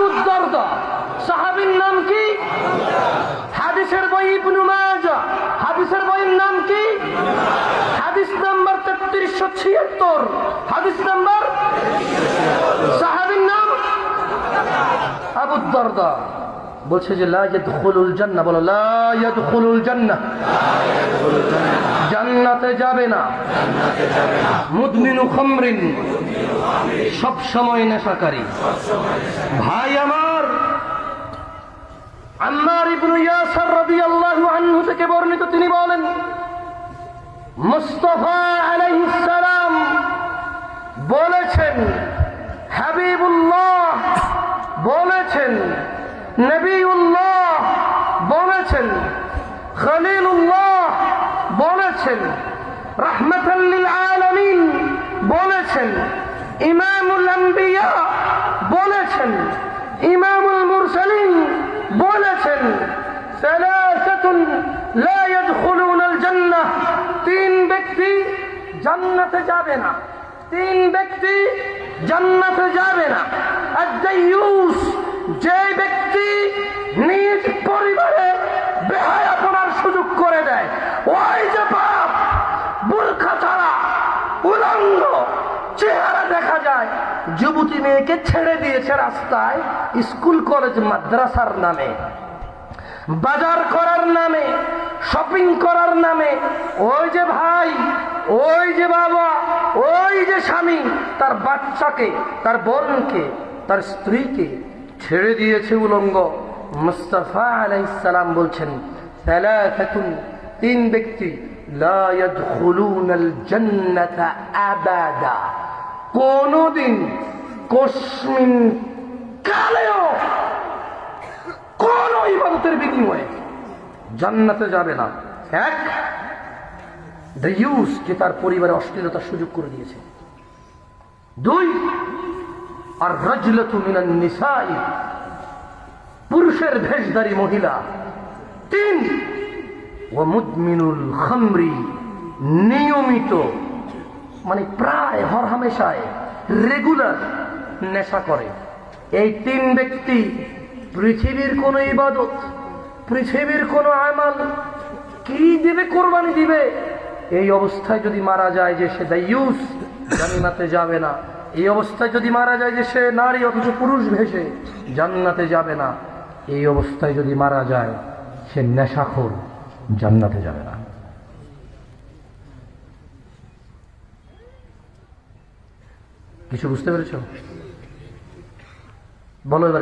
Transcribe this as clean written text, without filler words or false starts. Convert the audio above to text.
আবু দারদা, সাহাবীর নাম কি? হাদিসের বই ইবনে মাজাহ, হাদিসের বইয়ের নাম কি? হাদিস নাম্বার 3376, হাদিস নাম্বার, সাহাবীর নাম আবু দারদা। বলছে যে লা ইয়াদখুলুল জান্নাহ, বলো লা ইয়াদখুলুল জান্নাহ, জান্নাতে যাবে না। মুদমিনু খামরিন, সব সময় নেশাকারী। ভাই আমার, আম্মার ইবনে ইয়াসির রাদিয়াল্লাহু আনহু থেকে বর্ণিত, তিনি বলেন মুস্তাফা আলাইহিস সালাম বলেছেন, হাবিবুল্লাহ বলেছেন, নবীউল্লাহ বলেছেন, খলিলুল্লাহ বলেছেন, রাহমাতাল লিল আলামিন বলেছেন, ইমামুল আম্বিয়া বলেছেন, ইমামুল মুরসালিন বলেছেন, সালাসাতুন লা ইয়াদখুলুনাল জান্নাহ, তিন ব্যক্তি জান্নাতে যাবে না, তিন ব্যক্তি জান্নাতে যাবে না। আদ-দায়্যুস, যে ব্যক্তি নিজ পরিবারে বেহায়াপনার সুযোগ করে দেয়, ওই যে বাপ বুরখা ছাড়া উলঙ্গ চেহারা দেখা যায়, যুবতী মেয়েকে ছেড়ে দিয়েছে রাস্তায়, স্কুল কলেজ মাদ্রাসার নামে, বাজার করার নামে, শপিং করার নামে, ওই যে ভাই, ওই যে বাবা, ওই যে স্বামী তার বাচ্চাকে, তার বোনকে, তার স্ত্রীকে ছেড়ে দিয়েছে উলঙ্গ। মুস্তাফা আলাইহিস সালাম বলছেন, সালাসাতুন, তিন ব্যক্তি, লা ইয়াদখুলুনাল জান্নাতা আবাদা, কোনদিন, কসমিন কালেও, কোন ইবাদতের বিনিময়ে জান্নাতে যাবে না। এক, দায়্যুস, যে তার পরিবারে অশ্লীলতার সুযোগ করে দিয়েছে। দুই, আর রাজলাতু মিনান নিসাই, পুরুষের ভেষধারী মহিলা। তিন, ওয়া মুদমিনুল খামরি, নিয়মিত, মানে প্রায় হরহামেশায় রেগুলার নেশা করে। এই তিন ব্যক্তি পৃথিবীর কোন ইবাদত, পৃথিবীর কোন আমাল কি দিবে, কোরবানি দিবে, এই অবস্থায় যদি মারা যায় যে সে দায়্যুস, জান্নাতে যাবে না। এই অবস্থায় যদি মারা যায় যে সে নারী অথচ পুরুষ ভেসে, জান্নাতে যাবে না। এই অবস্থায় যদি মারা যায় সে নেশাখোর, জান্নাতে যাবে না। কিছু বুঝতে পেরেছ? বলো এবার।